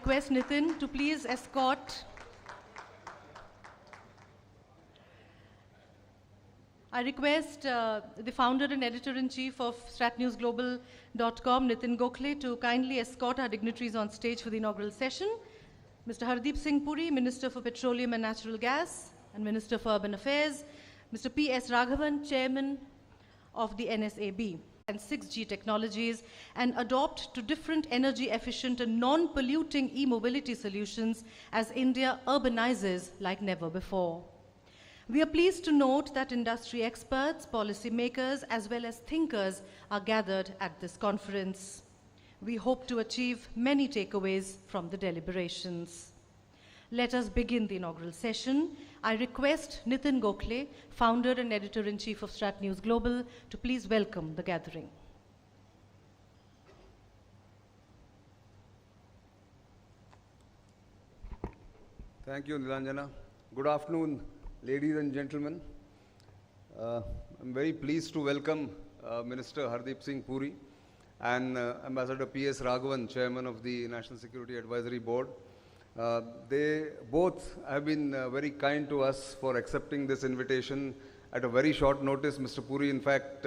request Nitin to please escort. I request the founder and editor-in-chief of StratNewsGlobal.com, Nitin A Gokhale, to kindly escort our dignitaries on stage for the inaugural session. Mr. Hardeep Singh Puri, Minister for Petroleum and Natural Gas and Minister for Urban Affairs. Mr. P.S. Raghavan, Chairman of the NSAB and 6G technologies, and adopt to different energy-efficient and non-polluting e-mobility solutions as India urbanizes like never before. We are pleased to note that industry experts, policymakers, as well as thinkers are gathered at this conference. We hope to achieve many takeaways from the deliberations. Let us begin the inaugural session. I request Nitin A Gokhale, founder and editor-in-chief of StratNewsGlobal, to please welcome the gathering. Thank you, Nilanjana. Good afternoon, ladies and gentlemen. I'm very pleased to welcome Minister Hardeep Singh Puri and Ambassador P.S. Raghavan, Chairman of the National Security Advisory Board. They both have been very kind to us for accepting this invitation at a very short notice. Mr. Puri, in fact,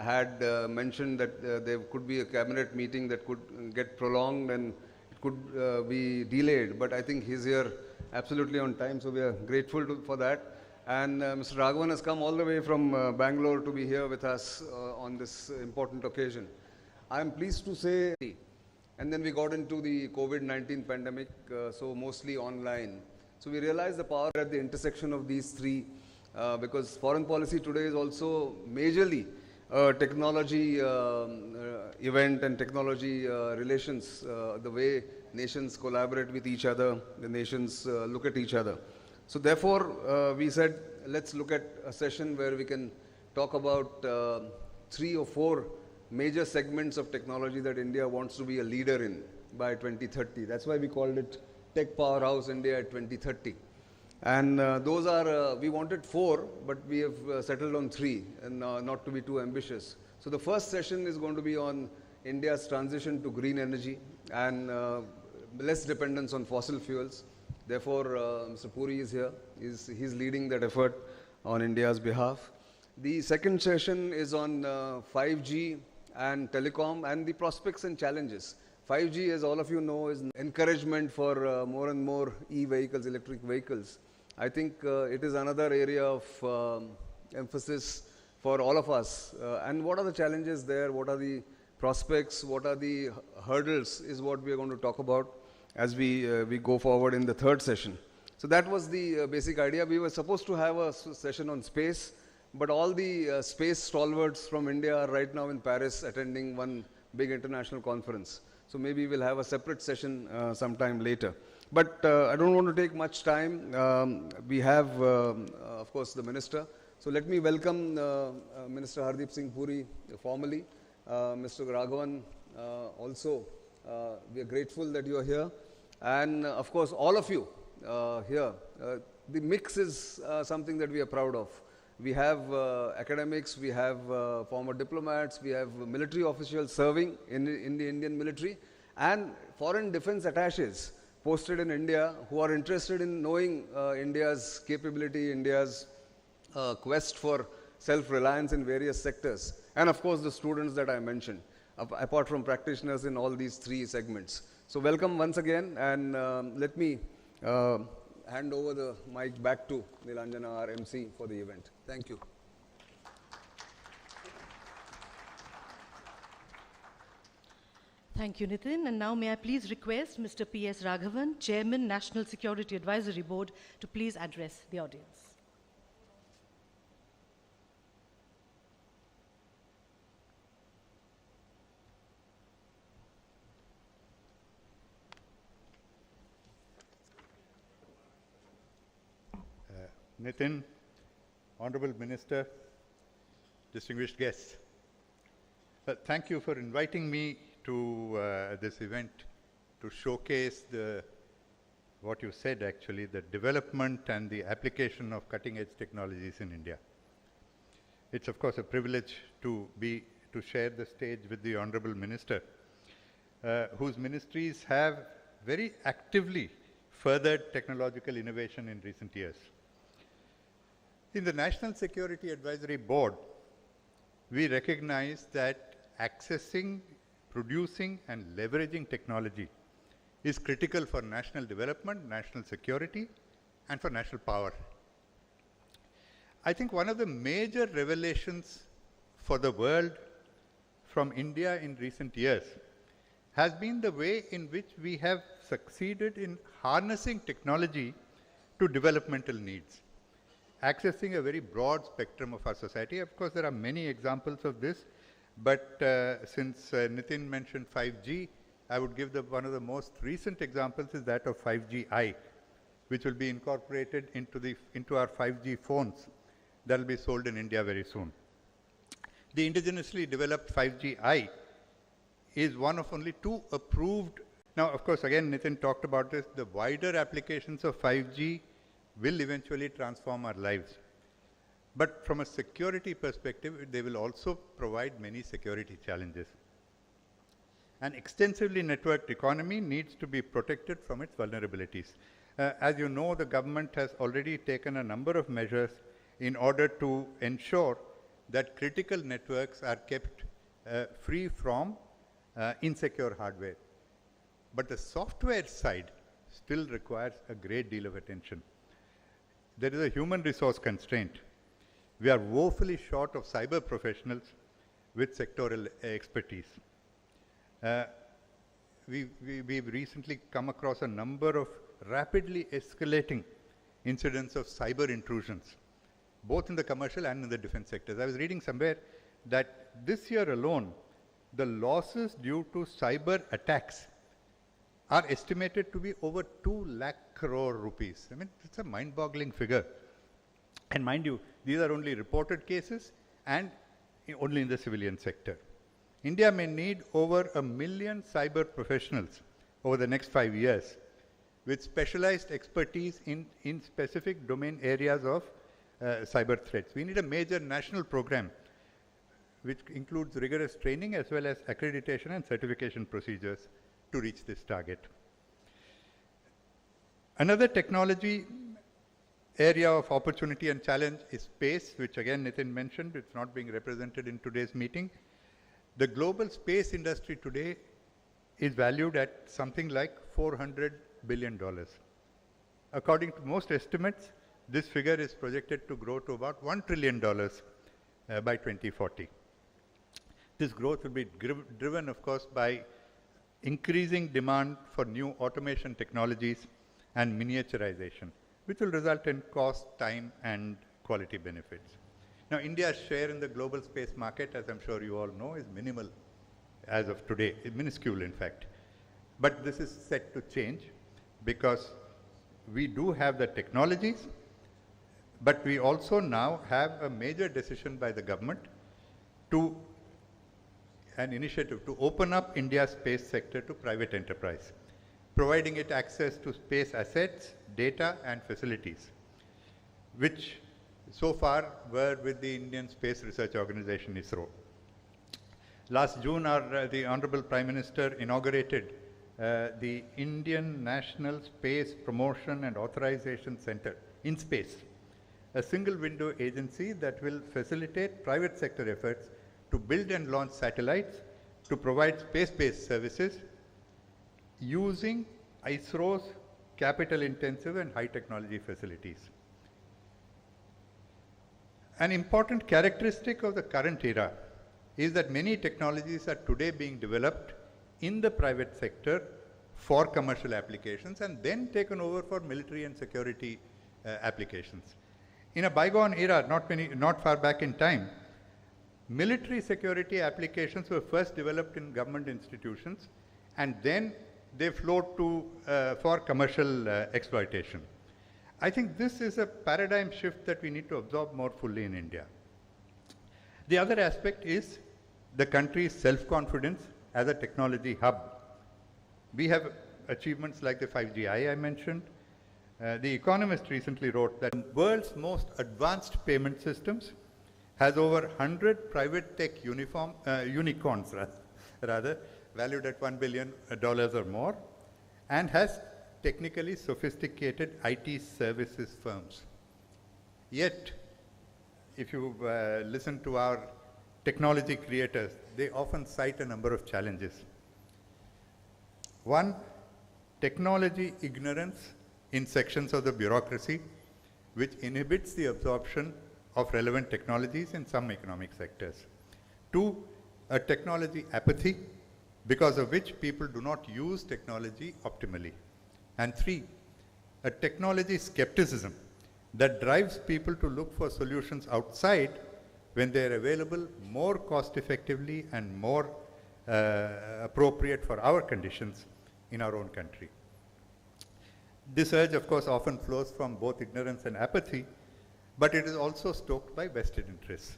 had mentioned that there could be a cabinet meeting that could get prolonged and it could be delayed, but I think he's here absolutely on time, so we are grateful for that. And Mr. Raghavan has come all the way from Bangalore to be here with us on this important occasion. I'm pleased to say, and then we got into the COVID-19 pandemic, so mostly online. So we realized the power at the intersection of these three, because foreign policy today is also majorly technology event and technology relations, the way nations collaborate with each other, the nations look at each other. So therefore, we said, let's look at a session where we can talk about 3 or 4 major segments of technology that India wants to be a leader in by 2030. That's why we called it Tech Powerhouse India at 2030. And those are, we wanted 4, but we have settled on 3, and not to be too ambitious. So the first session is going to be on India's transition to green energy and less dependence on fossil fuels. Therefore, Mr. Puri is here. He's leading that effort on India's behalf. The second session is on 5G and telecom and the prospects and challenges. 5G, as all of you know, is an encouragement for more and more e-vehicles, electric vehicles. I think it is another area of emphasis for all of us. And what are the challenges there? What are the prospects? What are the hurdles is what we are going to talk about as we go forward in the third session. So that was the basic idea. We were supposed to have a session on space, but all the space stalwarts from India are right now in Paris attending one big international conference. So maybe we'll have a separate session sometime later. But I don't want to take much time. We have, of course, the Minister. So let me welcome Minister Hardeep Singh Puri formally. Mr. Raghavan also, we are grateful that you are here. And of course, all of you here. The mix is something that we are proud of. We have academics, we have former diplomats, we have military officials serving in the Indian military, and foreign defense attaches posted in India who are interested in knowing India's capability, India's quest for self-reliance in various sectors, and of course the students that I mentioned, apart from practitioners in all these 3 segments. So welcome once again, and let me hand over the mic back to Nilanjana, our MC for the event. Thank you. Thank you, Nitin. And now may I please request Mr. P.S. Raghavan, Chairman, National Security Advisory Board, to please address the audience. Nitin, Honorable Minister, distinguished guests, thank you for inviting me to this event to showcase what you said actually, the development and the application of cutting-edge technologies in India. It's of course a privilege to share the stage with the Honorable Minister, whose ministries have very actively furthered technological innovation in recent years. In the National Security Advisory Board, we recognize that accessing, producing, and leveraging technology is critical for national development, national security, and for national power. I think one of the major revelations for the world from India in recent years has been the way in which we have succeeded in harnessing technology to developmental needs, accessing a very broad spectrum of our society. Of course, there are many examples of this, but since Nitin mentioned 5G, I would give one of the most recent examples is that of 5Gi, which will be incorporated into our 5G phones that will be sold in India very soon. The indigenously developed 5Gi is one of only 2 approved. Now, of course, again, Nitin talked about this. The wider applications of 5G will eventually transform our lives. But from a security perspective, they will also provide many security challenges. An extensively networked economy needs to be protected from its vulnerabilities. As you know, the government has already taken a number of measures in order to ensure that critical networks are kept free from insecure hardware. But the software side still requires a great deal of attention. There is a human resource constraint. We are woefully short of cyber professionals with sectoral expertise. We've recently come across a number of rapidly escalating incidents of cyber intrusions, both in the commercial and in the defense sectors. I was reading somewhere that this year alone, the losses due to cyber attacks are estimated to be over 2 lakh crore rupees. I mean, it's a mind-boggling figure. And mind you, these are only reported cases and only in the civilian sector. India may need over 1 million cyber professionals over the next 5 years with specialized expertise in specific domain areas of cyber threats. We need a major national program which includes rigorous training as well as accreditation and certification procedures to reach this target. Another technology area of opportunity and challenge is space, which again Nitin mentioned. It's not being represented in today's meeting. The global space industry today is valued at something like $400 billion. According to most estimates, this figure is projected to grow to about $1 trillion by 2040. This growth will be driven, of course, by increasing demand for new automation technologies and miniaturization, which will result in cost, time, and quality benefits. Now, India's share in the global space market, as I'm sure you all know, is minimal as of today, minuscule in fact. But this is set to change because we do have the technologies, but we also now have a major decision by the government an initiative to open up India's space sector to private enterprise, providing it access to space assets, data, and facilities, which so far were with the Indian Space Research Organization, ISRO. Last June, the Honorable Prime Minister inaugurated the Indian National Space Promotion and Authorization Center in space, a single window agency that will facilitate private sector efforts to build and launch satellites to provide space-based services using ISRO's capital-intensive and high-technology facilities. An important characteristic of the current era is that many technologies are today being developed in the private sector for commercial applications and then taken over for military and security applications. In a bygone era, not far back in time, military security applications were first developed in government institutions and then they flowed for commercial exploitation. I think this is a paradigm shift that we need to absorb more fully in India. The other aspect is the country's self-confidence as a technology hub. We have achievements like the 5Gi I mentioned. The Economist recently wrote that the world's most advanced payment systems has over 100 private tech unicorns, valued at $1 billion or more, and has technically sophisticated IT services firms. Yet, if you listen to our technology creators, they often cite a number of challenges. One, technology ignorance in sections of the bureaucracy, which inhibits the absorption of relevant technologies in some economic sectors. Two, a technology apathy, because of which people do not use technology optimally. And three, a technology skepticism that drives people to look for solutions outside when they are available more cost effectively and more appropriate for our conditions in our own country. This urge, of course, often flows from both ignorance and apathy, but it is also stoked by vested interests.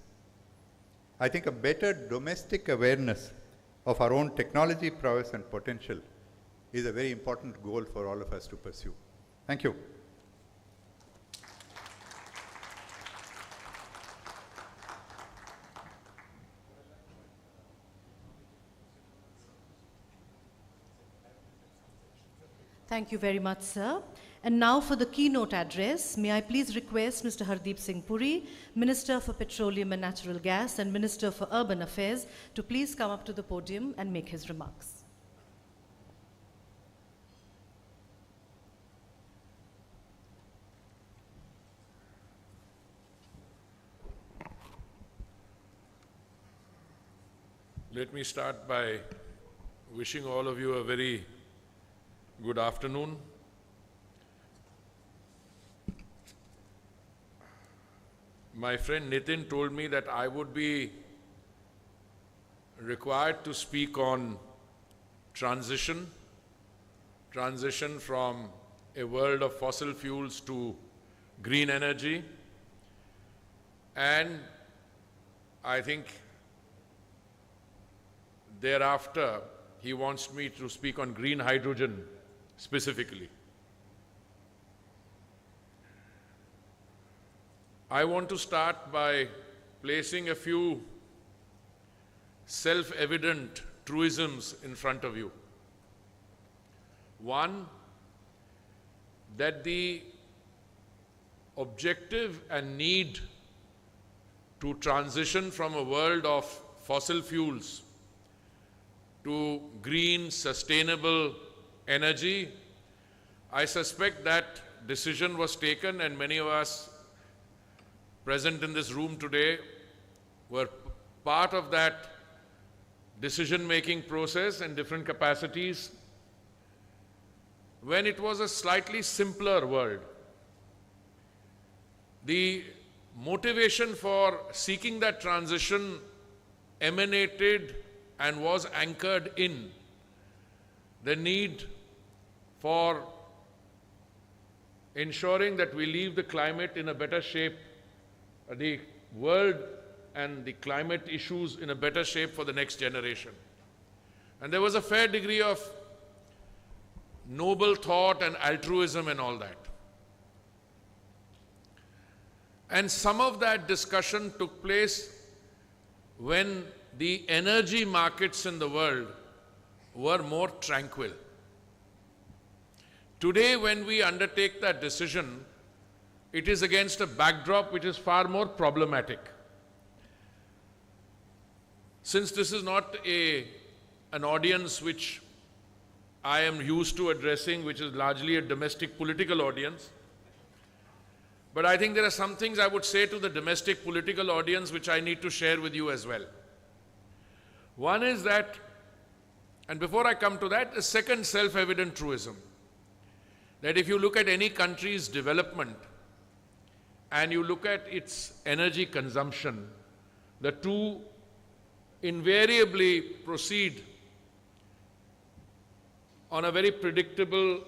I think a better domestic awareness of our own technology prowess and potential is a very important goal for all of us to pursue. Thank you. Thank you very much, sir. And now for the keynote address, may I please request Mr. Hardeep Singh Puri, Minister for Petroleum and Natural Gas and Minister for Urban Affairs, to please come up to the podium and make his remarks. Let me start by wishing all of you a very good afternoon. My friend Nitin told me that I would be required to speak on transition from a world of fossil fuels to green energy. And I think thereafter, he wants me to speak on green hydrogen specifically. I want to start by placing a few self-evident truisms in front of you. One, that the objective and need to transition from a world of fossil fuels to green, sustainable energy, I suspect that decision was taken, and many of us present in this room today were part of that decision-making process in different capacities when it was a slightly simpler world. The motivation for seeking that transition emanated and was anchored in the need for ensuring that we leave the climate in a better shape, the world and the climate issues in a better shape for the next generation. And there was a fair degree of noble thought and altruism and all that. And some of that discussion took place when the energy markets in the world were more tranquil. Today, when we undertake that decision, it is against a backdrop which is far more problematic. Since this is not an audience which I am used to addressing, which is largely a domestic political audience, but I think there are some things I would say to the domestic political audience which I need to share with you as well. One is that, and before I come to that, a second self-evident truism, that if you look at any country's development and you look at its energy consumption, the two invariably proceed on a very predictable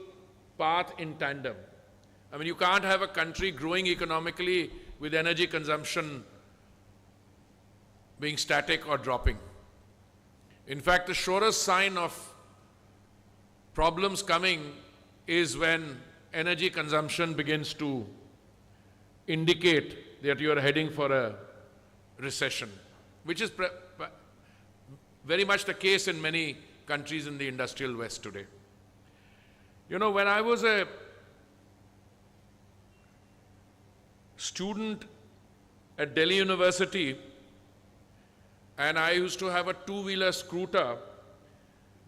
path in tandem. I mean, you can't have a country growing economically with energy consumption being static or dropping. In fact, the surest sign of problems coming is when energy consumption begins to indicate that you are heading for a recession, which is very much the case in many countries in the industrial West today. You know, when I was a student at Delhi University and I used to have a two-wheeler scooter,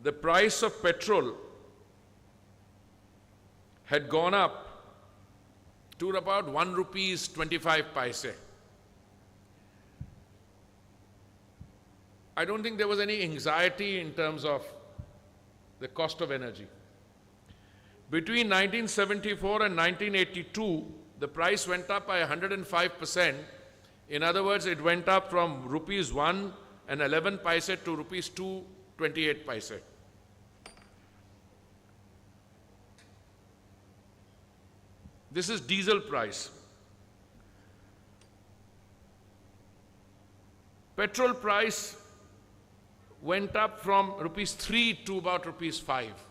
the price of petrol had gone up to about 1 rupees 25 paise. I don't think there was any anxiety in terms of the cost of energy. Between 1974 and 1982, the price went up by 105%. In other words, it went up from rupees 1 and 11 paise to rupees 2, 28 paise. This is diesel price. Petrol price went up from rupees 3 to about rupees 5.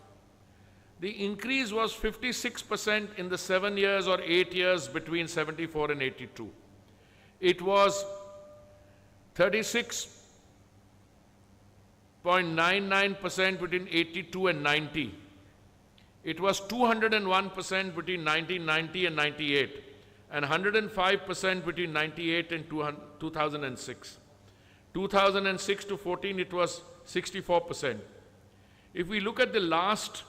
The increase was 56% in the 7 years or 8 years between 74 and 82. It was 36.99% between 82 and 90. It was 201% between 1990 and 98, and 105% between 98 and 2006. 2006 to 14, it was 64%. If we look at the last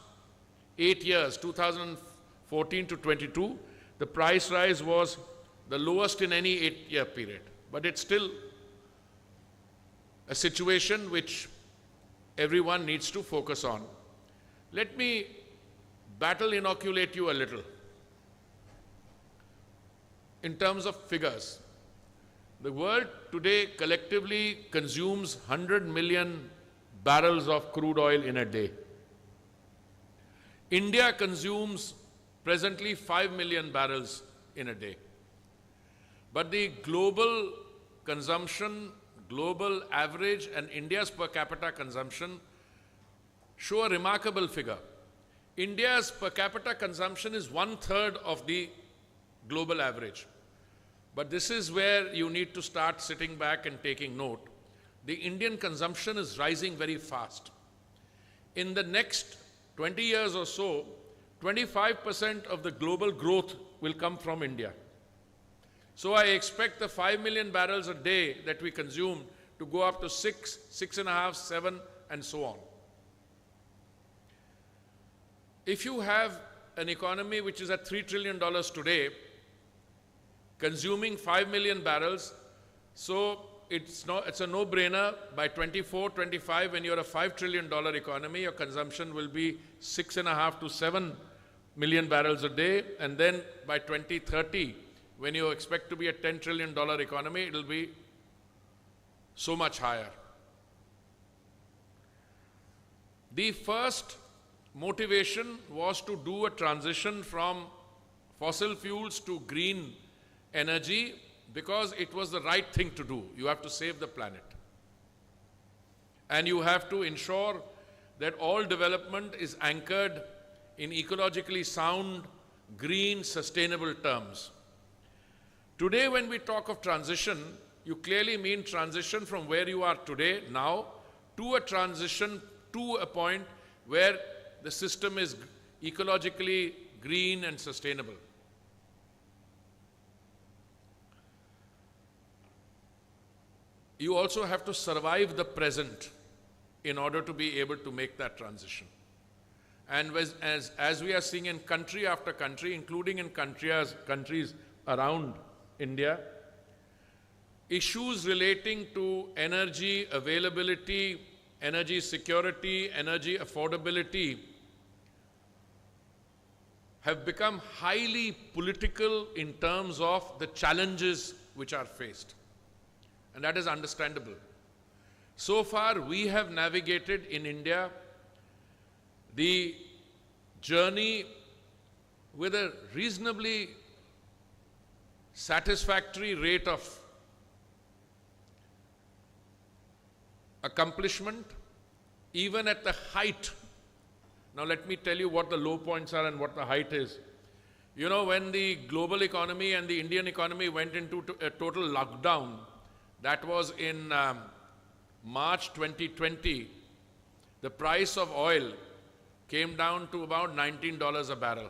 8 years, 2014 to 22, the price rise was the lowest in any 8-year period. But it's still a situation which everyone needs to focus on. Let me battle inoculate you a little. In terms of figures, the world today collectively consumes 100 million barrels of crude oil in a day. India consumes presently 5 million barrels in a day. But the global consumption, global average, and India's per capita consumption show a remarkable figure. India's per capita consumption is 1/3 of the global average. But this is where you need to start sitting back and taking note. The Indian consumption is rising very fast. In the next 20 years or so, 25% of the global growth will come from India. So I expect the 5 million barrels a day that we consume to go up to 6, 6.5, 7, and so on. If you have an economy which is at $3 trillion today, consuming 5 million barrels, so it's a no-brainer. By 24, 25, when you're a $5 trillion economy, your consumption will be 6.5 to 7 million barrels a day, and then by 2030, when you expect to be a $10 trillion economy, it'll be so much higher. The first motivation was to do a transition from fossil fuels to green energy because it was the right thing to do. You have to save the planet. And you have to ensure that all development is anchored in ecologically sound, green, sustainable terms. Today, when we talk of transition, you clearly mean transition from where you are today, now, to a transition to a point where the system is ecologically green and sustainable. You also have to survive the present in order to be able to make that transition. And as we are seeing in country after country, including in countries around India, issues relating to energy availability, energy security, energy affordability have become highly political in terms of the challenges which are faced. And that is understandable. So far, we have navigated in India the journey with a reasonably satisfactory rate of accomplishment, even at the height. Now let me tell you what the low points are and what the height is. You know, when the global economy and the Indian economy went into a total lockdown, that was in March 2020, the price of oil came down to about $19 a barrel.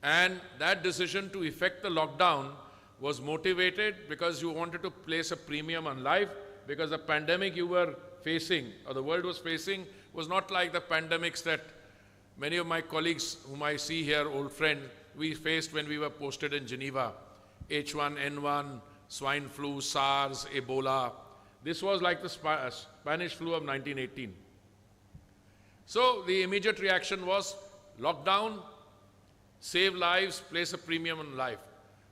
And that decision to effect the lockdown was motivated because you wanted to place a premium on life, because the pandemic you were facing, or the world was facing, was not like the pandemics that many of my colleagues whom I see here, old friends, we faced when we were posted in Geneva. H1N1, swine flu, SARS, Ebola. This was like the Spanish flu of 1918. So the immediate reaction was lockdown, save lives, place a premium on life.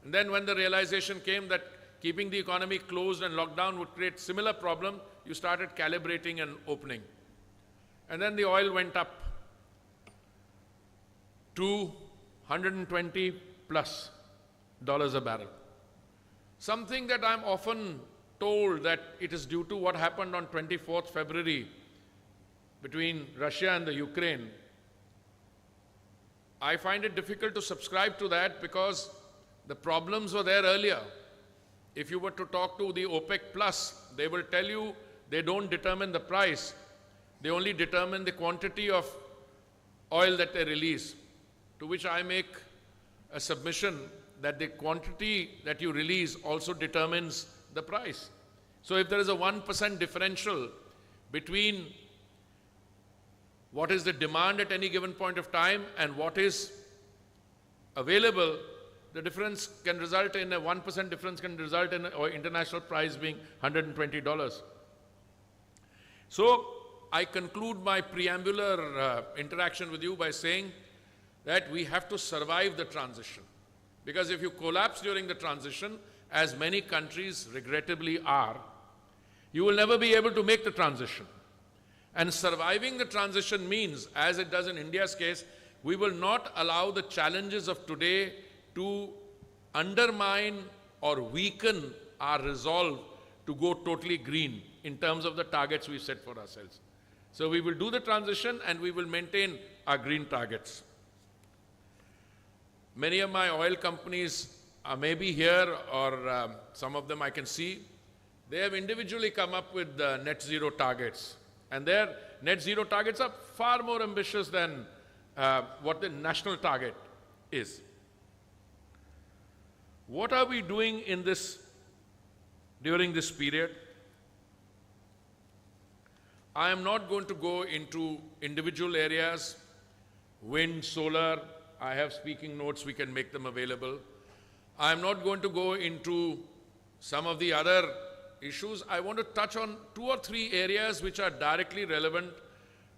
And then when the realization came that keeping the economy closed and lockdown would create similar problem, you started calibrating and opening. And then the oil went up to $120 plus a barrel. Something that I'm often told that it is due to what happened on 24th February between Russia and the Ukraine. I find it difficult to subscribe to that because the problems were there earlier. If you were to talk to the OPEC Plus, they will tell you they don't determine the price. They only determine the quantity of oil that they release, to which I make a submission that the quantity that you release also determines the price. So if there is a 1% differential between what is the demand at any given point of time and what is available, the difference can result in a 1% difference can result in an international price being $120. So I conclude my preambular interaction with you by saying that we have to survive the transition. Because if you collapse during the transition, as many countries regrettably are, you will never be able to make the transition. And surviving the transition means, as it does in India's case, we will not allow the challenges of today to undermine or weaken our resolve to go totally green in terms of the targets we set for ourselves. So we will do the transition and we will maintain our green targets. Many of my oil companies are maybe here, or some of them I can see. They have individually come up with net zero targets. And their net zero targets are far more ambitious than what the national target is. What are we doing in this, during this period? I am not going to go into individual areas, wind, solar. I have speaking notes, we can make them available. I am not going to go into some of the other issues. I want to touch on 2 or 3 areas which are directly relevant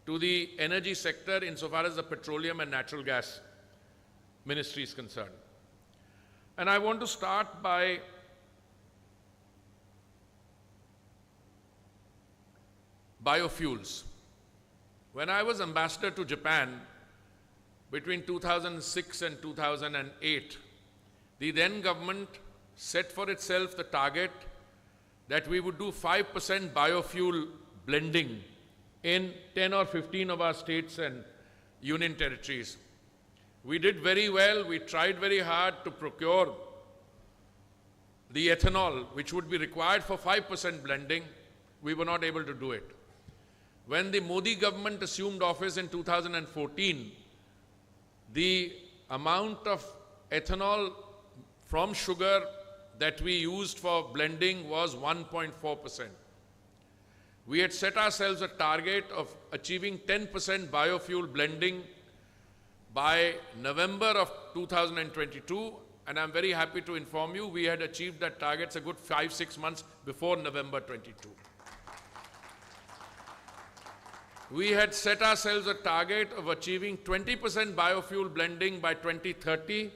to the energy sector insofar as the petroleum and natural gas ministry is concerned. And I want to start by biofuels. When I was ambassador to Japan between 2006 and 2008, the then government set for itself the target that we would do 5% biofuel blending in 10 or 15 of our states and union territories. We did very well. We tried very hard to procure the ethanol which would be required for 5% blending. We were not able to do it. When the Modi government assumed office in 2014, the amount of ethanol from sugar that we used for blending was 1.4%. We had set ourselves a target of achieving 10% biofuel blending by November of 2022, and I'm very happy to inform you we had achieved that target a good 5-6 months before November 22. We had set ourselves a target of achieving 20% biofuel blending by 2030.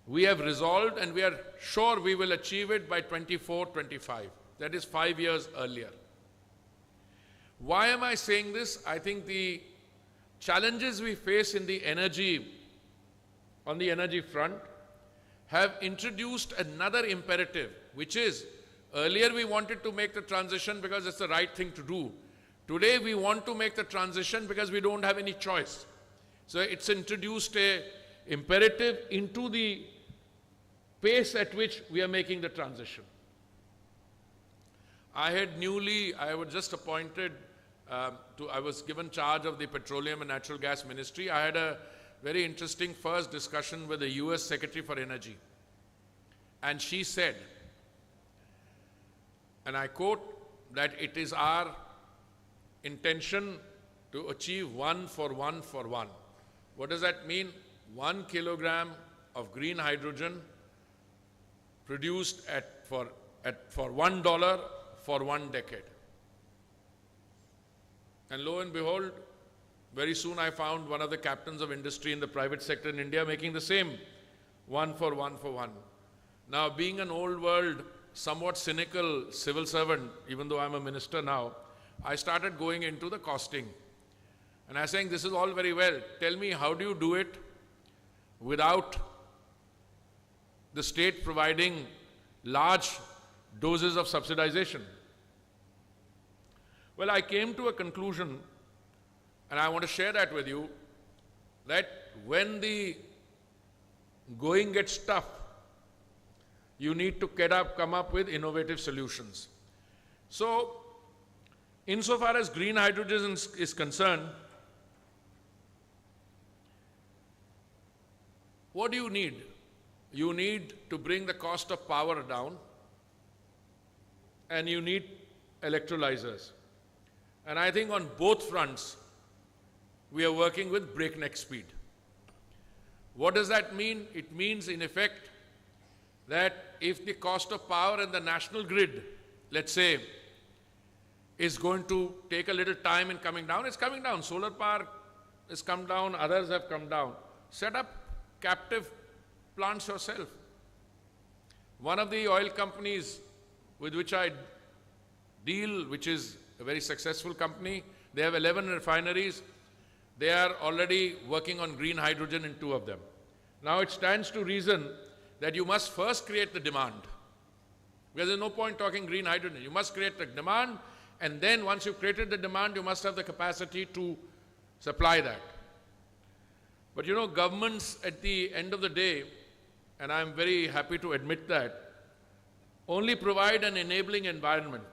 We have resolved and we are sure we will achieve it by 24-25. That is 5 years earlier. Why am I saying this? I think the challenges we face in the energy, on the energy front, have introduced another imperative, which is, earlier we wanted to make the transition because it's the right thing to do. Today we want to make the transition because we don't have any choice. So it's introduced an imperative into the pace at which we are making the transition. I was just appointed I was given charge of the Petroleum and Natural Gas Ministry. I had a very interesting first discussion with the US Secretary for Energy. And she said, and I quote, that it is our intention to achieve 1 for 1 for 1. What does that mean? 1 kilogram of green hydrogen produced for $1 for 1 decade. And lo and behold, very soon I found one of the captains of industry in the private sector in India making the same 1 for 1 for 1. Now, being an old world, somewhat cynical civil servant, even though I'm a minister now, I started going into the costing. And I was saying, this is all very well. Tell me, how do you do it without the state providing large doses of subsidization? Well, I came to a conclusion, and I want to share that with you, that when the going gets tough, you need to come up with innovative solutions. So, insofar as green hydrogen is concerned, what do you need? You need to bring the cost of power down, and you need electrolyzers. And I think on both fronts, we are working with breakneck speed. What does that mean? It means, in effect, that if the cost of power in the national grid, let's say, is going to take a little time in coming down, it's coming down. Solar power has come down, others have come down. Set up captive plants yourself. One of the oil companies with which I deal, which is a very successful company, they have 11 refineries. They are already working on green hydrogen in 2 of them. Now it stands to reason that you must first create the demand. Because there's no point talking green hydrogen. You must create the demand, and then once you've created the demand, you must have the capacity to supply that. But you know, governments at the end of the day, and I'm very happy to admit that, only provide an enabling environment.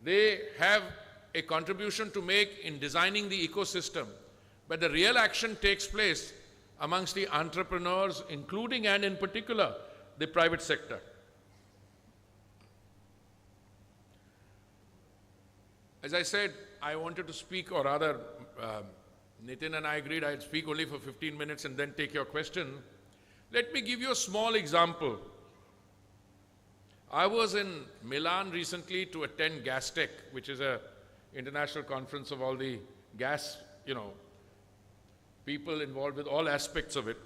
They have a contribution to make in designing the ecosystem, but the real action takes place amongst the entrepreneurs, including and in particular the private sector. As I said, I wanted to speak, or rather, Nitin and I agreed I'd speak only for 15 minutes and then take your question. Let me give you a small example. I was in Milan recently to attend GasTech, which is an international conference of all the gas, people involved with all aspects of it.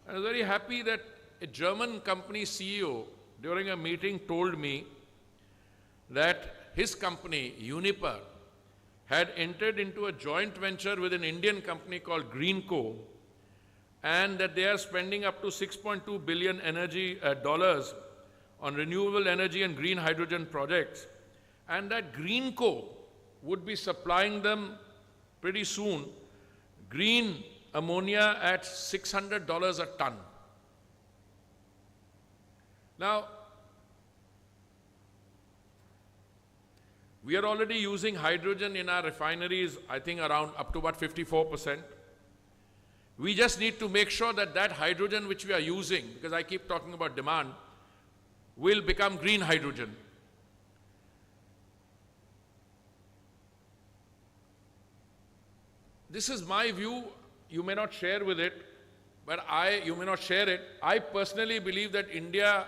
And I was very happy that a German company CEO during a meeting told me that his company, Uniper, had entered into a joint venture with an Indian company called Greenco, and that they are spending up to $6.2 billion dollars on renewable energy and green hydrogen projects, and that Greenco would be supplying them pretty soon green ammonia at $600 a ton. Now, we are already using hydrogen in our refineries, I think around up to about 54%. We just need to make sure that that hydrogen which we are using, because I keep talking about demand, will become green hydrogen. This is my view. You may not share with it, but you may not share it. I personally believe that India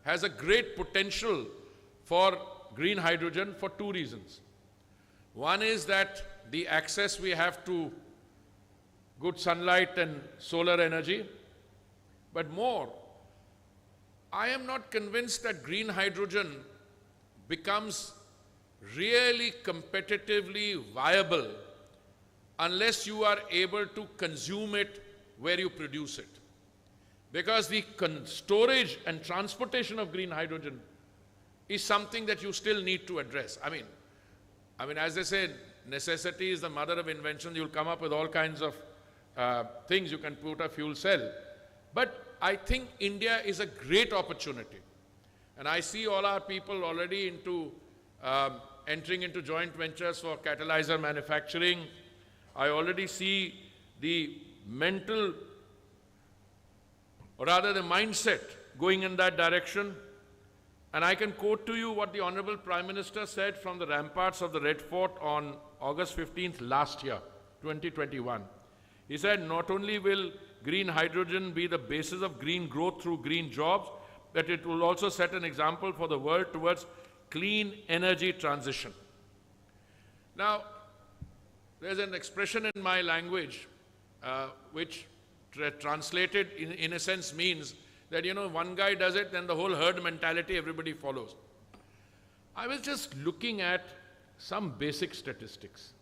has a great potential for green hydrogen for 2 reasons. One is that the access we have to good sunlight and solar energy, but more, I am not convinced that green hydrogen becomes really competitively viable unless you are able to consume it where you produce it. Because the storage and transportation of green hydrogen is something that you still need to address. I mean, as they say, necessity is the mother of invention. You'll come up with all kinds of things. You can put a fuel cell. But I think India is a great opportunity. And I see all our people already into entering into joint ventures for catalyzer manufacturing. I already see the mental, or rather the mindset going in that direction. And I can quote to you what the Honorable Prime Minister said from the ramparts of the Red Fort on August 15th last year, 2021. He said, not only will green hydrogen be the basis of green growth through green jobs, but it will also set an example for the world towards clean energy transition. Now, there's an expression in my language which translated in a sense means that, you know, one guy does it, then the whole herd mentality, everybody follows. I was just looking at some basic statistics.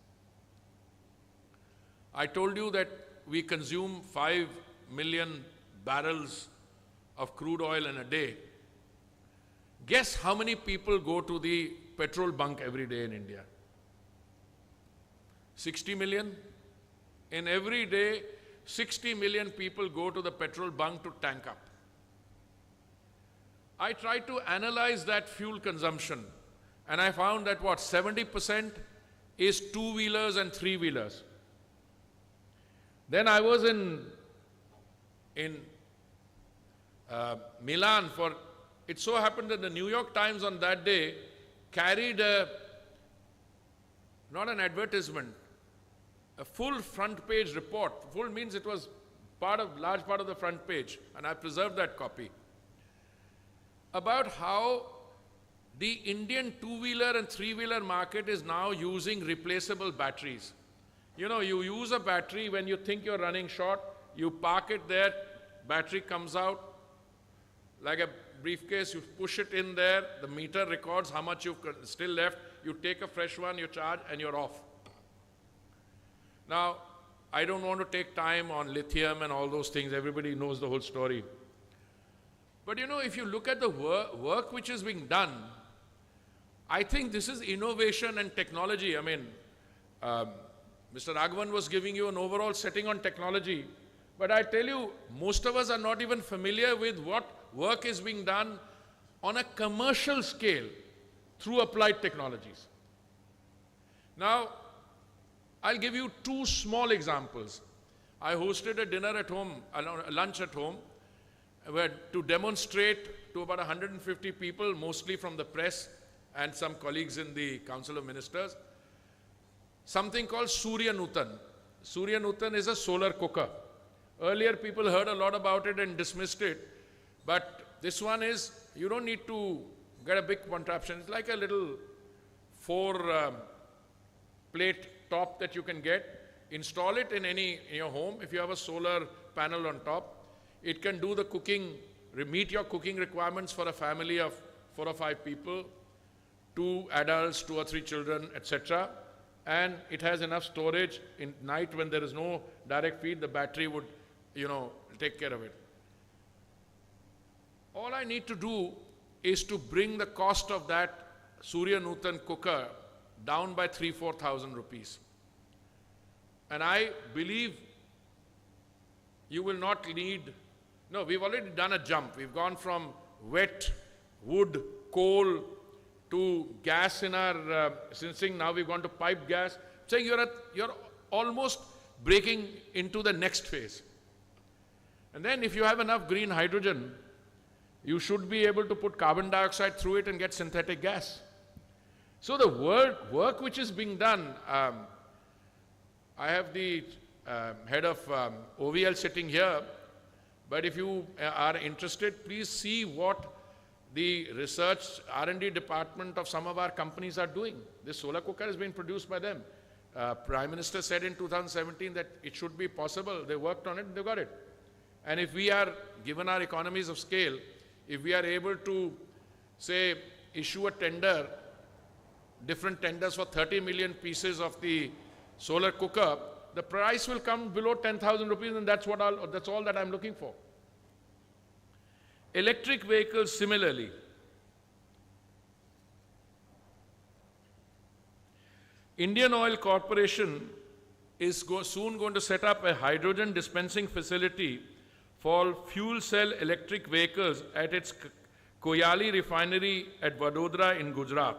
I told you that we consume 5 million barrels of crude oil in a day. Guess how many people go to the petrol bunk every day in India? 60 million? In every day, 60 million people go to the petrol bunk to tank up. I tried to analyze that fuel consumption, and I found that 70% is two-wheelers and three-wheelers. Then I was in Milan for, it so happened that the New York Times on that day carried not an advertisement, a full front page report. Full means it was large part of the front page, and I preserved that copy, about how the Indian two-wheeler and three-wheeler market is now using replaceable batteries. You know, you use a battery when you think you're running short, you park it there, battery comes out like a briefcase, you push it in there, the meter records how much you've still left, you take a fresh one, you charge, and you're off. Now, I don't want to take time on lithium and all those things, everybody knows the whole story. But you know, if you look at the work which is being done, I think this is innovation and technology. I mean, Mr. Raghavan was giving you an overall setting on technology, but I tell you, most of us are not even familiar with what work is being done on a commercial scale through applied technologies. Now, I'll give you two small examples. I hosted a dinner at home, a lunch at home, where to demonstrate to about 150 people, mostly from the press and some colleagues in the Council of Ministers, something called Surya Nutan. Surya Nutan is a solar cooker. Earlier people heard a lot about it and dismissed it, but this one is, you don't need to get a big contraption. It's like a little 4 plate top that you can get. Install it in your home. If you have a solar panel on top, it can do the cooking, meet your cooking requirements for a family of 4 or 5 people, 2 adults, 2 or 3 children, etc. And it has enough storage. In night when there is no direct feed, the battery would, you know, take care of it. All I need to do is to bring the cost of that Surya Nutan cooker down by 3,000-4,000 rupees. And I believe you will not need, no, we've already done a jump. We've gone from wet wood, coal, to gas in our sensing. Now we've gone to pipe gas. Saying you're almost breaking into the next phase. And then if you have enough green hydrogen, you should be able to put carbon dioxide through it and get synthetic gas. So the work which is being done, I have the head of OVL sitting here, but if you are interested, please see what the research R&D department of some of our companies are doing. This solar cooker has been produced by them. Prime Minister said in 2017 that it should be possible. They worked on it, they got it. And if we are, given our economies of scale, if we are able to, say, issue a tender, different tenders for 30 million pieces of the solar cooker, the price will come below 10,000 rupees, and that's all that I'm looking for. Electric vehicles similarly. Indian Oil Corporation is soon going to set up a hydrogen dispensing facility for fuel cell electric vehicles at its Koyali refinery at Vadodara in Gujarat.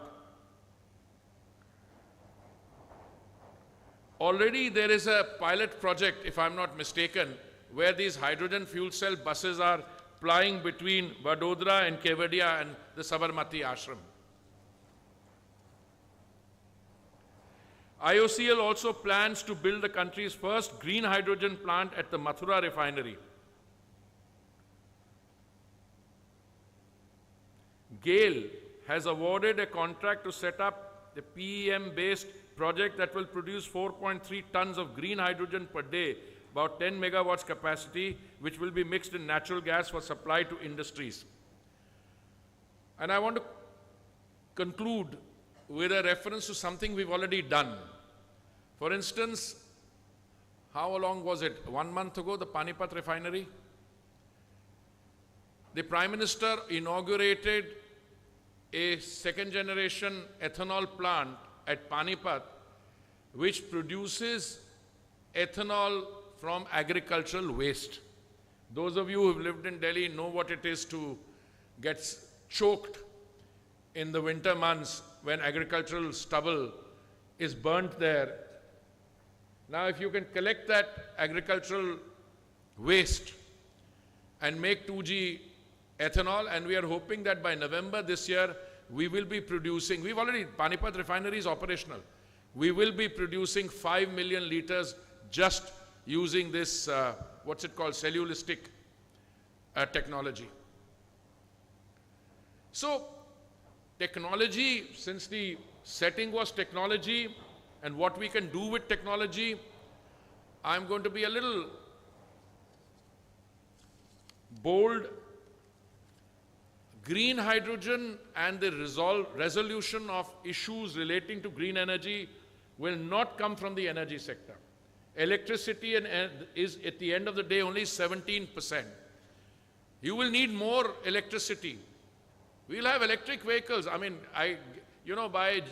Already there is a pilot project, if I'm not mistaken, where these hydrogen fuel cell buses are plying between Vadodara and Kevadia and the Sabarmati ashram. IOCL also plans to build the country's first green hydrogen plant at the Mathura refinery. GAIL has awarded a contract to set up the PEM-based project that will produce 4.3 tons of green hydrogen per day, about 10 megawatts capacity, which will be mixed in natural gas for supply to industries. And I want to conclude with a reference to something we've already done. For instance, how long was it? 1 month ago, the Panipat refinery? The Prime Minister inaugurated a second-generation ethanol plant at Panipat, which produces ethanol from agricultural waste. Those of you who have lived in Delhi know what it is to get choked in the winter months when agricultural stubble is burnt there. Now, if you can collect that agricultural waste and make 2G ethanol, and we are hoping that by November this year, we will be producing, Panipat refinery is operational. We will be producing 5 million liters just using this, what's it called, cellulistic technology. So, technology, since the setting was technology and what we can do with technology, I'm going to be a little bold. Green hydrogen and the resolution of issues relating to green energy will not come from the energy sector. Electricity is at the end of the day only 17%. You will need more electricity. We'll have electric vehicles. I mean, by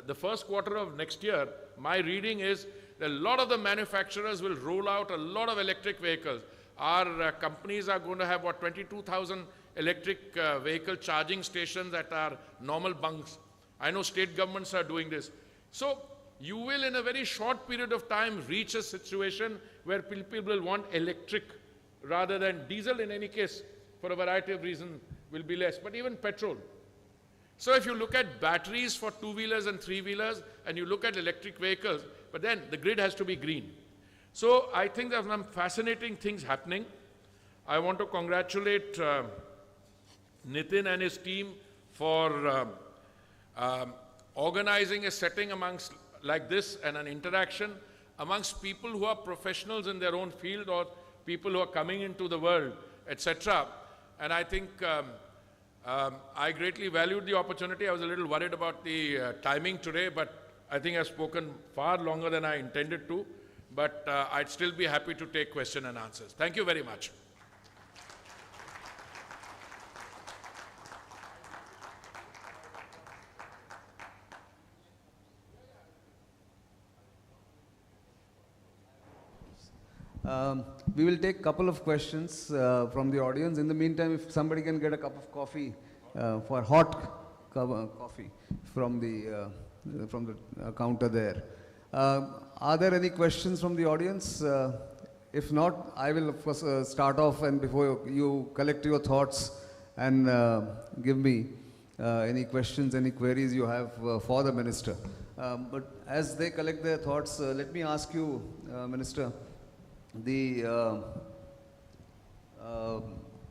the first quarter of next year, my reading is that a lot of the manufacturers will roll out a lot of electric vehicles. Our companies are going to have, 22,000 electric vehicle charging stations at our normal bunks. I know state governments are doing this. So you will, in a very short period of time, reach a situation where people will want electric rather than diesel. In any case, for a variety of reasons, will be less, but even petrol. So if you look at batteries for two-wheelers and three-wheelers, and you look at electric vehicles, but then the grid has to be green. So I think there are some fascinating things happening. I want to congratulate Nitin and his team for organizing a setting amongst like this and an interaction amongst people who are professionals in their own field or people who are coming into the world, etc. And I think I greatly valued the opportunity. I was a little worried about the timing today, but I think I've spoken far longer than I intended to. But I'd still be happy to take question and answers. Thank you very much. We will take a couple of questions from the audience. In the meantime, if somebody can get a cup of coffee, for hot coffee from the counter there. Are there any questions from the audience? If not, I will first start off, and before you collect your thoughts and give me any questions, any queries you have for the Minister. But as they collect their thoughts, let me ask you, Minister, the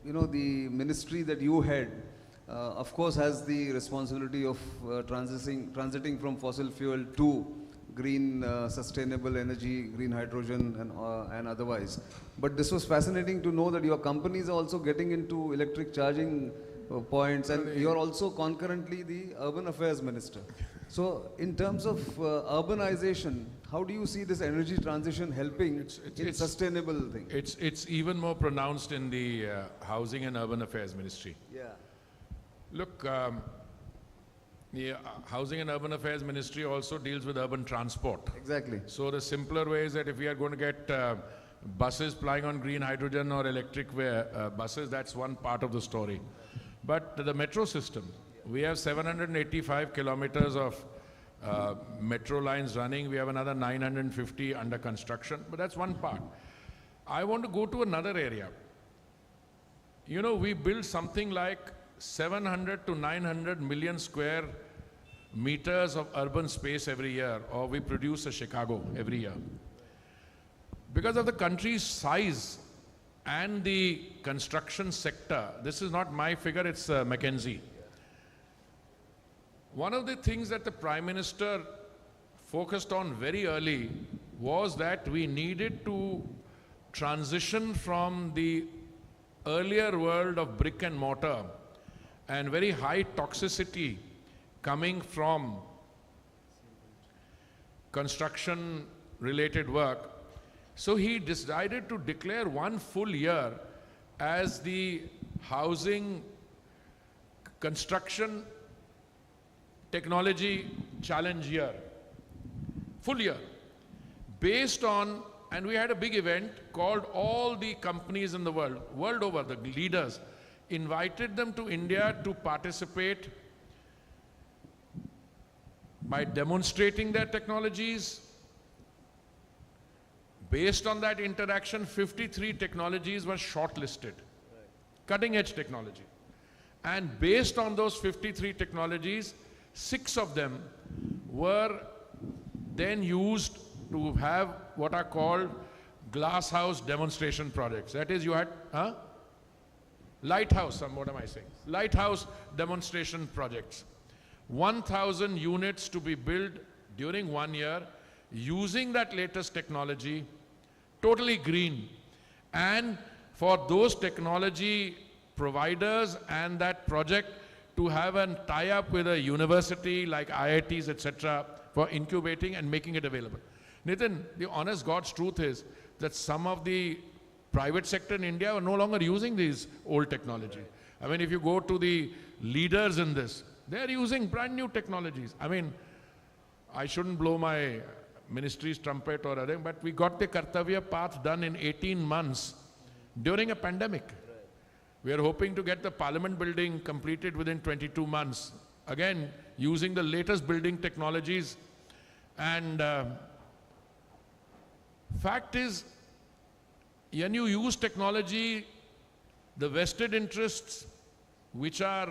ministry that you head, of course, has the responsibility of transiting from fossil fuel to green, sustainable energy, green hydrogen, and otherwise. But this was fascinating to know that your companies are also getting into electric charging points, and you're also concurrently the Urban Affairs Minister. So, in terms of urbanization, how do you see this energy transition helping in sustainable things? It's even more pronounced in the Housing and Urban Affairs Ministry. Yeah. Look, the Housing and Urban Affairs Ministry also deals with urban transport. Exactly. So the simpler way is that if we are going to get buses plying on green hydrogen or electric buses, that's one part of the story. But the metro system, we have 785 kilometers of metro lines running. We have another 950 under construction, but that's one part. I want to go to another area. You know, we build something like 700 to 900 million square meters of urban space every year, or we produce a Chicago every year. Because of the country's size and the construction sector, this is not my figure, it's McKinsey. One of the things that the Prime Minister focused on very early was that we needed to transition from the earlier world of brick and mortar and very high toxicity coming from construction related work. So he decided to declare one full year as the housing construction technology challenge year. Full year. Based on, and we had a big event called all the companies in the world over, the leaders, invited them to India to participate by demonstrating their technologies. Based on that interaction, 53 technologies were shortlisted, cutting edge technology. And based on those 53 technologies, 6 of them were then used to have what are called glass house demonstration projects. That is, you had, lighthouse, what am I saying? Lighthouse demonstration projects. 1,000 units to be built during 1 year using that latest technology, totally green. And for those technology providers and that project to have a tie-up with a university like IITs, etc., for incubating and making it available. Nitin, the honest God's truth is that some of the private sector in India are no longer using these old technology. I mean, if you go to the leaders in this, they're using brand new technologies. I mean, I shouldn't blow my ministry's trumpet or anything, but we got the Kartavya path done in 18 months during a pandemic. We are hoping to get the parliament building completed within 22 months. Again, using the latest building technologies. And fact is, when you use technology, the vested interests which are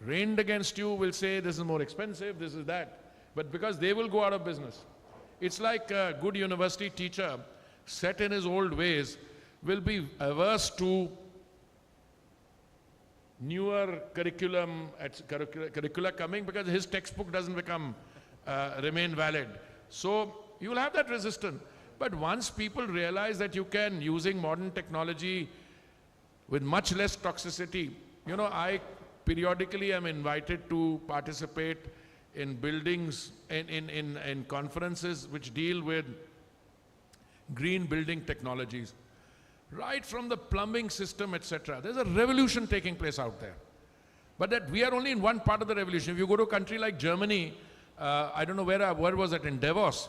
rained against you will say this is more expensive, this is that. But because they will go out of business. It's like a good university teacher set in his old ways will be averse to newer curricula coming because his textbook doesn't remain valid. So you will have that resistance. But once people realize that you can, using modern technology with much less toxicity, you know, I periodically am invited to participate in buildings, in conferences which deal with green building technologies. Right from the plumbing system, etc. There's a revolution taking place out there. But that we are only in one part of the revolution. If you go to a country like Germany, I don't know where was it, in Davos.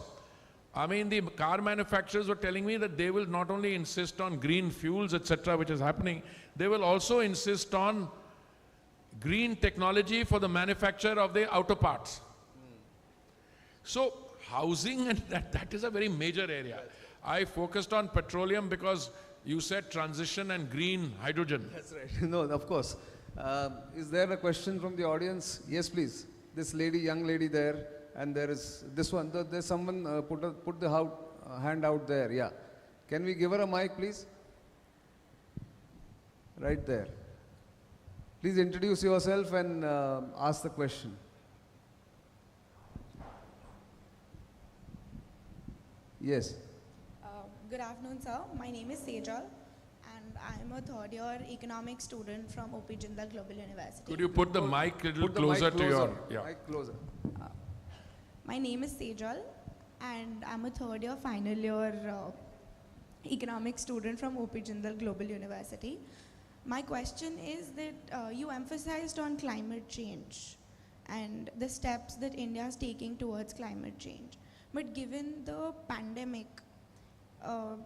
I mean, the car manufacturers were telling me that they will not only insist on green fuels, etc., which is happening, they will also insist on green technology for the manufacture of the auto parts. So housing, and that is a very major area. I focused on petroleum because you said transition and green hydrogen. That's right. No, of course. Is there a question from the audience? Yes, please. This lady, young lady there, and there is this one. There's someone put the hand out there. Yeah. Can we give her a mic, please? Right there. Please introduce yourself and ask the question. Yes. Good afternoon, sir. My name is Sejal, and I am a third-year economics student from OP Jindal Global University. Could you put the mic a little closer to your... Yeah. Mic closer. My name is Sejal, and I'm a third-year final-year economics student from OP Jindal Global University. My question is that you emphasized on climate change and the steps that India is taking towards climate change. But given the pandemic,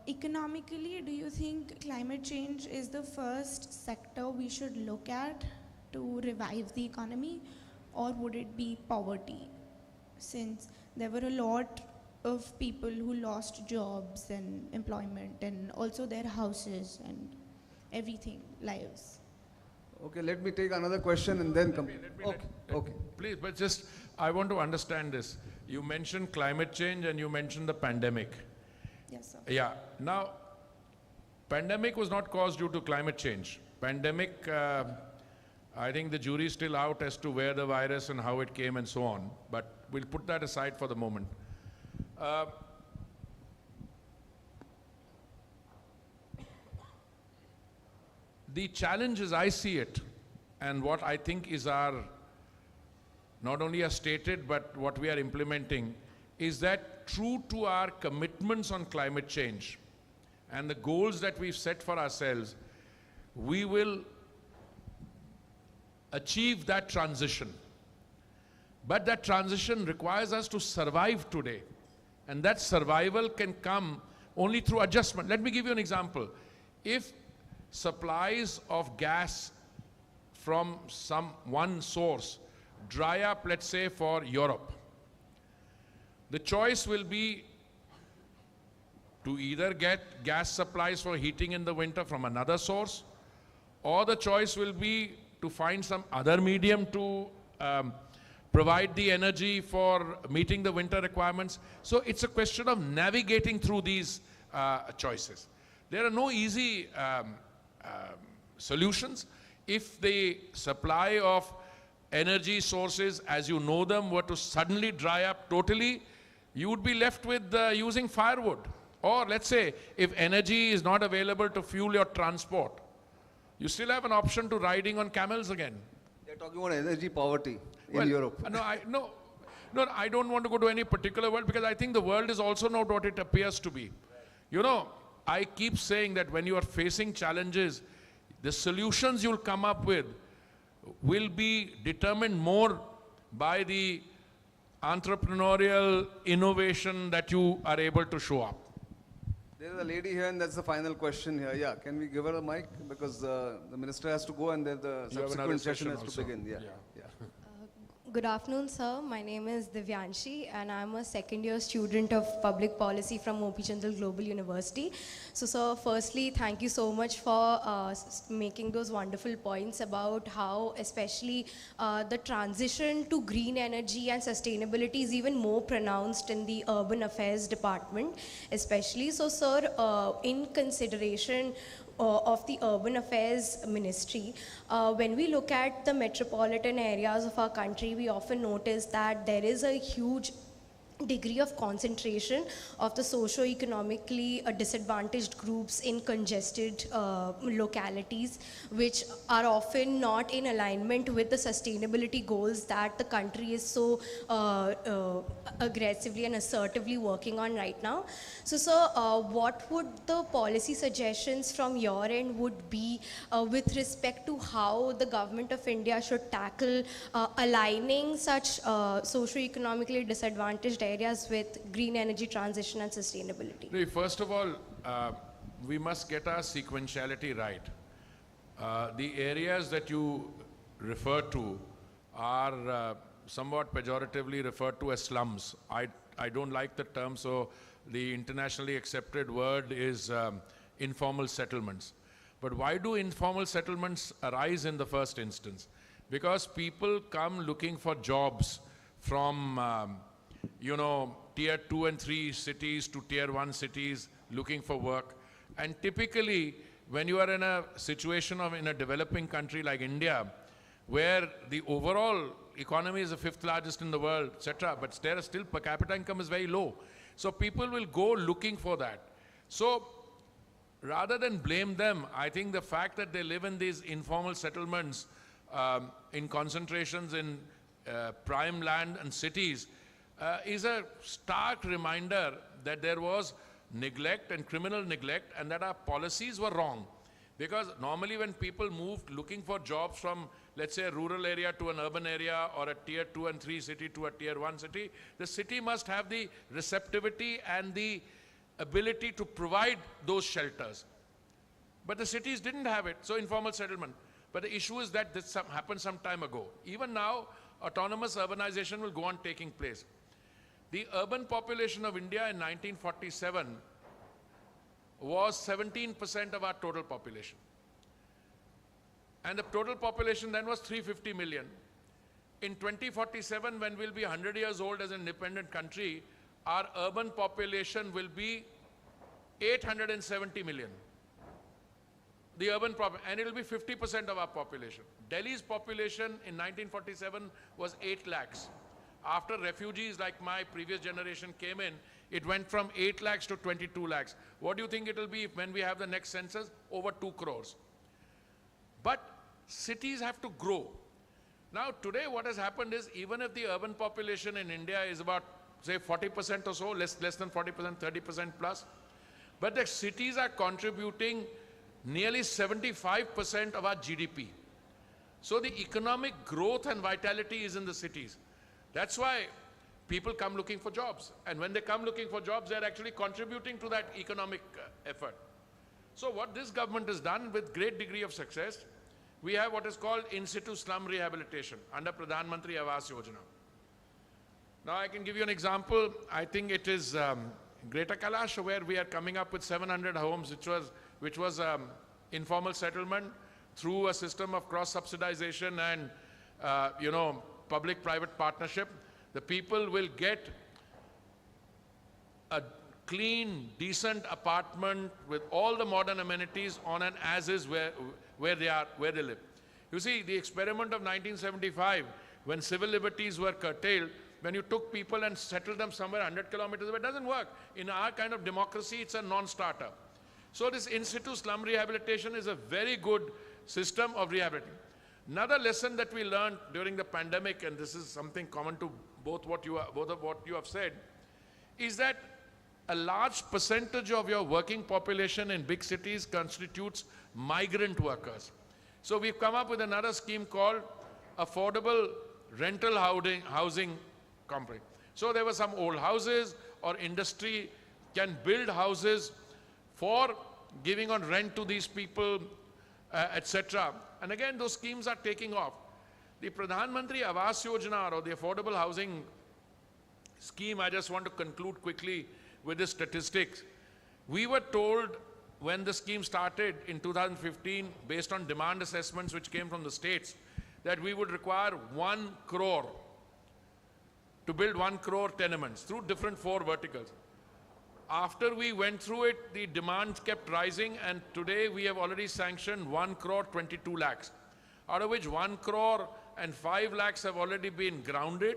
economically, do you think climate change is the first sector we should look at to revive the economy, or would it be poverty? since there were a lot of people who lost jobs and employment and also their houses and everything, lives. Okay, let me take another question and then come. Okay. Please, but just, I want to understand this. You mentioned climate change and you mentioned the pandemic. Yes, sir. Yeah. Now, pandemic was not caused due to climate change. Pandemic, I think the jury is still out as to where the virus and how it came and so on. But we'll put that aside for the moment. The challenge as I see it, and what I think is our, not only are stated, but what we are implementing, is that true to our commitments on climate change and the goals that we've set for ourselves, we will achieve that transition. But that transition requires us to survive today. And that survival can come only through adjustment. Let me give you an example. If supplies of gas from one source dry up, let's say for Europe, the choice will be to either get gas supplies for heating in the winter from another source, or the choice will be to find some other medium to provide the energy for meeting the winter requirements. So it's a question of navigating through these choices. There are no easy solutions. If the supply of energy sources as you know them were to suddenly dry up totally, you would be left with using firewood. Or let's say, if energy is not available to fuel your transport, you still have an option to riding on camels again. They're talking about energy poverty in Europe. No, I don't want to go to any particular world, because I think the world is also not what it appears to be. You know, I keep saying that when you are facing challenges, the solutions you'll come up with will be determined more by the entrepreneurial innovation that you are able to show up. There's a lady here, and that's the final question here. Yeah, can we give her a mic? Because the minister has to go, and then the subsequent session has to begin. Yeah. Good afternoon, sir. My name is Divyanshi, and I'm a second-year student of public policy from Jindal Global University. So, sir, firstly, thank you so much for making those wonderful points about how, especially, the transition to green energy and sustainability is even more pronounced in the Urban Affairs Department, especially. So, sir, in consideration of the Urban Affairs Ministry, when we look at the metropolitan areas of our country, we often notice that there is a huge degree of concentration of the socio-economically disadvantaged groups in congested localities, which are often not in alignment with the sustainability goals that the country is so aggressively and assertively working on right now. So, sir, what would the policy suggestions from your end would be with respect to how the government of India should tackle aligning such socio-economically disadvantaged areas with green energy transition and sustainability? First of all, we must get our sequentiality right. The areas that you refer to are somewhat pejoratively referred to as slums. I don't like the term, so the internationally accepted word is informal settlements. But why do informal settlements arise in the first instance? Because people come looking for jobs from tier 2 and 3 cities to tier 1 cities looking for work. And typically, when you are in a situation of in a developing country like India, where the overall economy is the 5th largest in the world, etc., but still per capita income is very low. So people will go looking for that. So rather than blame them, I think the fact that they live in these informal settlements in concentrations in prime land and cities is a stark reminder that there was neglect and criminal neglect, and that our policies were wrong. Because normally when people moved looking for jobs from, let's say, a rural area to an urban area, or a tier 2 and 3 city to a tier 1 city, the city must have the receptivity and the ability to provide those shelters. But the cities didn't have it, so informal settlement. But the issue is that this happened some time ago. Even now, autonomous urbanization will go on taking place. The urban population of India in 1947 was 17% of our total population. And the total population then was 350 million. In 2047, when we'll be 100 years old as an independent country, our urban population will be 870 million. The urban and it will be 50% of our population. Delhi's population in 1947 was 8 lakhs. After refugees like my previous generation came in, it went from 8 lakhs to 22 lakhs. What do you think it will be when we have the next census? Over 2 crores. But cities have to grow. Now today what has happened is, even if the urban population in India is about, say, 40% or so, less than 40%, 30% plus, but the cities are contributing nearly 75% of our GDP. So the economic growth and vitality is in the cities. That's why people come looking for jobs. And when they come looking for jobs, they're actually contributing to that economic effort. So what this government has done with great degree of success, we have what is called in situ slum rehabilitation under Pradhan Mantri Awas Yojana. Now I can give you an example. I think it is Greater Kailash, where we are coming up with 700 homes, which was informal settlement through a system of cross-subsidization and public-private partnership. The people will get a clean, decent apartment with all the modern amenities on an as-is where they live. You see, the experiment of 1975, when civil liberties were curtailed, when you took people and settled them somewhere 100 kilometers away, it doesn't work. In our kind of democracy, it's a non-starter. So this in situ slum rehabilitation is a very good system of rehabilitation. Another lesson that we learned during the pandemic, and this is something common to both of what you have said, is that a large percentage of your working population in big cities constitutes migrant workers. So we've come up with another scheme called Affordable Rental Housing Company. So there were some old houses, or industry can build houses for giving on rent to these people, etc. And again, those schemes are taking off. The Pradhan Mantri Awas Yojana, or the affordable housing scheme, I just want to conclude quickly with the statistics. We were told when the scheme started in 2015, based on demand assessments which came from the states, that we would require 1 crore to build 1 crore tenements through different 4 verticals. After we went through it, the demand kept rising, and today we have already sanctioned 1 crore 22 lakhs, out of which 1 crore and 5 lakhs have already been grounded.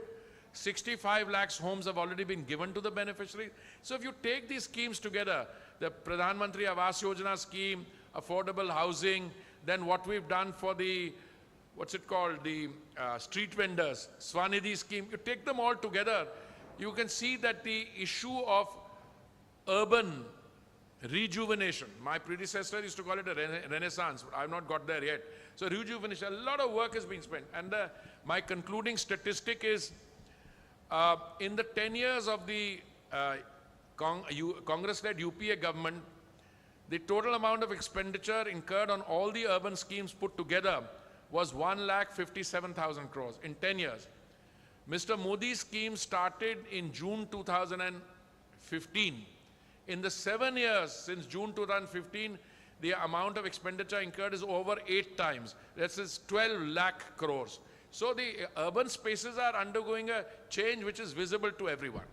65 lakhs homes have already been given to the beneficiaries. So if you take these schemes together, the Pradhan Mantri Awas Yojana scheme, affordable housing, then what we've done for the, the street vendors, Swanidhi scheme, you take them all together, you can see that the issue of urban rejuvenation, my predecessor used to call it a renaissance, but I've not got there yet. So rejuvenation, a lot of work has been spent. And my concluding statistic is, in the 10 years of the Congress-led UPA government, the total amount of expenditure incurred on all the urban schemes put together was 1,57,000 crores in 10 years. Mr. Modi's scheme started in June 2015. In the 7 years since June 2015, the amount of expenditure incurred is over 8 times. That is 12 lakh crores. So the urban spaces are undergoing a change which is visible to everyone.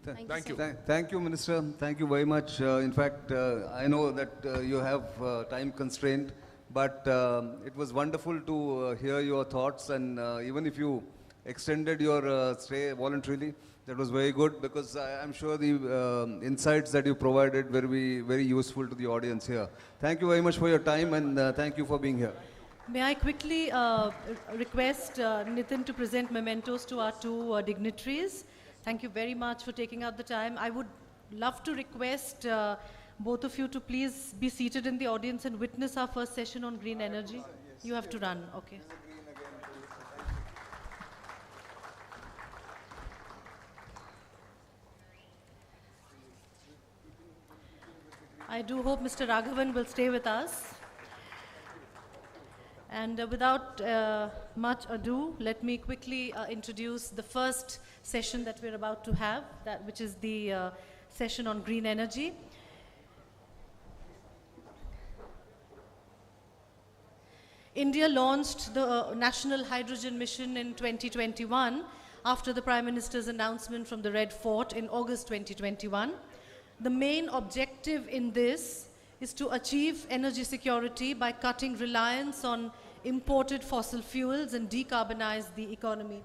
Thank you. Thank you, Minister. Thank you very much. In fact, I know that you have time constraint, but it was wonderful to hear your thoughts, and even if you extended your stay voluntarily, that was very good, because I'm sure the insights that you provided were very useful to the audience here. Thank you very much for your time, and thank you for being here. May I quickly request Nitin to present mementos to our 2 dignitaries. Thank you very much for taking out the time. I would love to request both of you to please be seated in the audience and witness our first session on green energy. You have to run, okay. I do hope Mr. Raghavan will stay with us. And without much ado, let me quickly introduce the first session that we're about to have, which is the session on green energy. India launched the National Hydrogen Mission in 2021 after the Prime Minister's announcement from the Red Fort in August 2021. The main objective in this is to achieve energy security by cutting reliance on imported fossil fuels and decarbonize the economy.